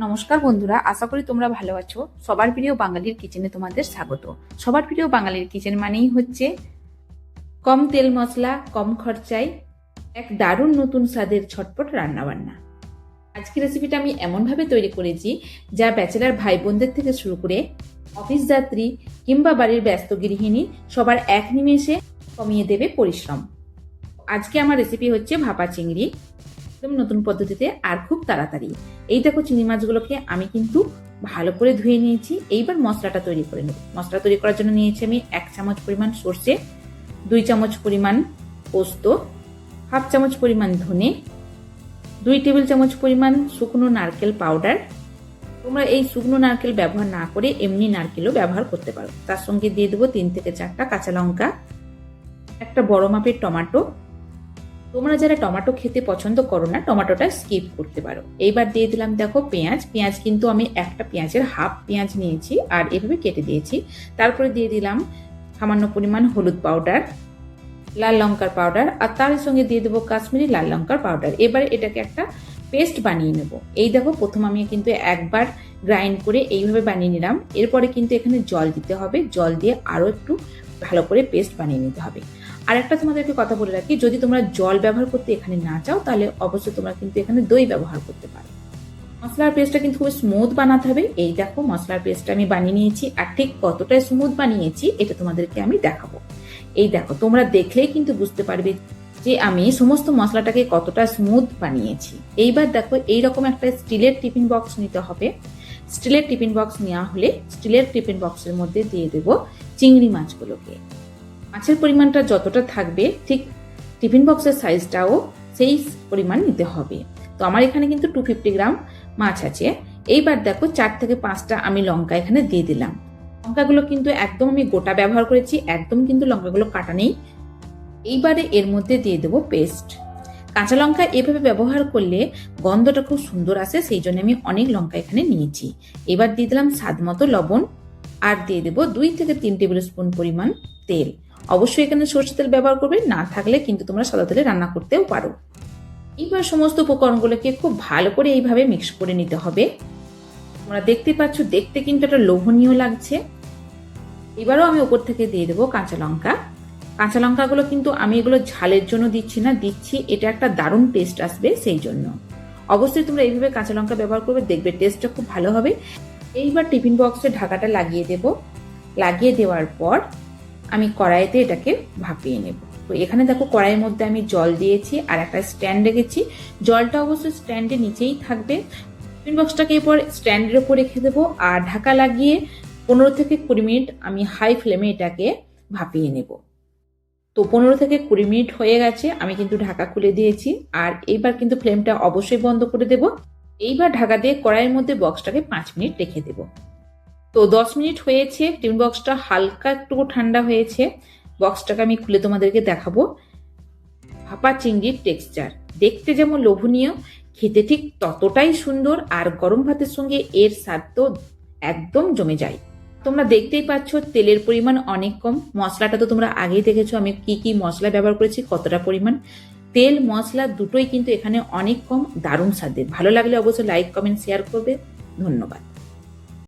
নমস্কার বন্ধুরা, আশা করি তোমরা ভালো আছো। সবার প্রিয় বাঙালির কিচেনে তোমাদের স্বাগত। সবার প্রিয় বাঙালির কিচেন মানেই হচ্ছে কম তেল মশলা, কম খরচায় এক দারুণ নতুন স্বাদের ছটপট রান্নাবান্না। আজকের রেসিপিটা আমি এমনভাবে তৈরি করেছি যা ব্যাচেলার ভাই বোনদের থেকে শুরু করে অফিস যাত্রী কিংবা বাড়ির ব্যস্ত গৃহিণী সবার এক নিমেষে কমিয়ে দেবে পরিশ্রম। আজকে আমার রেসিপি হচ্ছে ভাপা চিংড়ি, একদম নতুন পদ্ধতিতে আর খুব তাড়াতাড়ি। এই দেখো, চিংড়ি মাছগুলোকে আমি কিন্তু ভালো করে ধুয়ে নিয়েছি। এইবার মশলাটা তৈরি করে নেব। মশলা তৈরি করার জন্য নিয়েছি আমি 1 চামচ পরিমাণ সর্ষে, 2 চামচ পরিমাণ পোস্ত, হাফ চামচ পরিমাণ ধনে, 2 টেবিল চামচ পরিমাণ শুকনো নারকেল পাউডার। তোমরা এই শুকনো নারকেল ব্যবহার না করে এমনি নারকেলও ব্যবহার করতে পারো। তার সঙ্গে দিয়ে দেবো 3 থেকে 4টা কাঁচা লঙ্কা, একটা বড় মাপের টমেটো। তোমরা যারা টমেটো খেতে পছন্দ করো না, টমেটোটা স্কিপ করতে পারো। এইবার দিয়ে দিলাম দেখো পেঁয়াজ। পেঁয়াজ কিন্তু আমি একটা পেঁয়াজের হাফ পেঁয়াজ নিয়েছি আর এভাবে কেটে দিয়েছি। তারপরে দিয়ে দিলাম সামান্য পরিমাণ হলুদ পাউডার, লাল লঙ্কার পাউডার, আর তার সঙ্গে দিয়ে দেবো কাশ্মীরি লাল লঙ্কার পাউডার। এবারে এটাকে একটা পেস্ট বানিয়ে নেব। এই দেখো, প্রথম আমি কিন্তু একবার গ্রাইন্ড করে এইভাবে বানিয়ে নিলাম। এরপরে কিন্তু এখানে জল দিতে হবে। জল দিয়ে আরও একটু ভালো করে পেস্ট বানিয়ে নিতে হবে। আর একটা তোমাদেরকে কথা বলে রাখি, যদি তোমরা জল ব্যবহার করতে এখানে না চাও তাহলে অবশ্যই তোমরা কিন্তু এখানে দই ব্যবহার করতে পারো। মশলার পেস্টটা কিন্তু খুব স্মুথ বানাতে হবে। এই দেখো, মশলার পেস্টটা আমি বানিয়ে নিয়েছি। আর ঠিক কতটা স্মুথ বানিয়েছি এটা তোমাদেরকে আমি দেখাবো। এই দেখো, তোমরা দেখলেই কিন্তু বুঝতে পারবে যে আমি সমস্ত মশলাটাকে কতটা স্মুথ বানিয়েছি। এইবার দেখো, এইরকম একটা স্টিলের টিফিন বক্স নিতে হবে। স্টিলের টিফিন বক্স নেওয়া হলে স্টিলের টিফিন বক্সের মধ্যে দিয়ে দেবো চিংড়ি মাছগুলোকে। মাছের পরিমাণটা যতটা থাকবে ঠিক টিফিন বক্সের সাইজটাও সেই পরিমাণ নিতে হবে। তো আমার এখানে কিন্তু 250 গ্রাম মাছ আছে। এইবার দেখো, 4 থেকে 5টা আমি লঙ্কা এখানে দিয়ে দিলাম। লঙ্কাগুলো কিন্তু একদম আমি গোটা ব্যবহার করেছি, একদম কিন্তু লঙ্কাগুলো কাটা নেই। এইবারে এর মধ্যে দিয়ে দেবো পেস্ট। কাঁচা লঙ্কা এভাবে ব্যবহার করলে গন্ধটা খুব সুন্দর আসে, সেই জন্য আমি অনেক লঙ্কা এখানে নিয়েছি। এবার দিয়ে দিলাম স্বাদ মতো লবণ আর দিয়ে দেবো 2 থেকে 3 টেবিল স্পুন পরিমাণ তেল। অবশ্যই এখানে সরষের তেল ব্যবহার করবে, না থাকলে কিন্তু তোমরা সাদা তেলে রান্না করতেও পারো। এইবার সমস্ত উপকরণগুলোকে খুব ভালো করে এইভাবে মিক্স করে নিতে হবে। তোমরা দেখতে পাচ্ছ, দেখতে কিন্তু একটা লোভনীয় লাগছে। এবারও আমি উপর থেকে দিয়ে দেবো কাঁচা লঙ্কা। কাঁচা লঙ্কাগুলো কিন্তু আমি এগুলো ঝালের জন্য দিচ্ছি না, দিচ্ছি এটা একটা দারুণ টেস্ট আসবে সেই জন্য। অবশ্যই তোমরা এইভাবে কাঁচা লঙ্কা ব্যবহার করবে, দেখবে টেস্টটা খুব ভালো হবে। এইবার টিফিন বক্সের ঢাকাটা লাগিয়ে দেব। লাগিয়ে দেওয়ার পর আমি কড়াইতে এটাকে ভাপিয়ে নেব। তো এখানে দেখো, কড়াইয়ের মধ্যে আমি জল দিয়েছি আর একটা স্ট্যান্ড রেখেছি। জলটা অবশ্যই স্ট্যান্ডের নিচেই থাকবে। টিফিন বক্সটাকে এরপর স্ট্যান্ডের উপর রেখে দেবো আর ঢাকা লাগিয়ে 15 থেকে 20 মিনিট আমি হাই ফ্লেমে এটাকে ভাপিয়ে নেব। তো 15 থেকে 20 মিনিট হয়ে গেছে, আমি কিন্তু ঢাকা খুলে দিয়েছি। আর এইবার কিন্তু ফ্লেমটা অবশ্যই বন্ধ করে দেব। এইবার ঢাকা দিয়ে কড়াইয়ের মধ্যে বক্সটাকে 5 মিনিট রেখে দেব। তো 10 মিনিট হয়েছে, টিফিন বক্সটা হালকা একটু ঠান্ডা হয়েছে। বক্সটাকে আমি খুলে তোমাদেরকে দেখাবো। ভাপা চিংড়ির টেক্সচার দেখতে যেমন লোভনীয়, খেতে ঠিক ততটাই সুন্দর। আর গরম ভাতের সঙ্গে এর স্বাদ তো একদম জমে যায়। তোমরা দেখতেই পাচ্ছ তেলের পরিমাণ অনেক কম। মশলাটা তো তোমরা আগেই দেখেছো আমি কি কি মশলা ব্যবহার করেছি, কতটা পরিমাণ। তেল মশলা দুটোই কিন্তু এখানে অনেক কম, দারুণ স্বাদের। ভালো লাগলে অবশ্যই লাইক, কমেন্ট, শেয়ার করবে। ধন্যবাদ।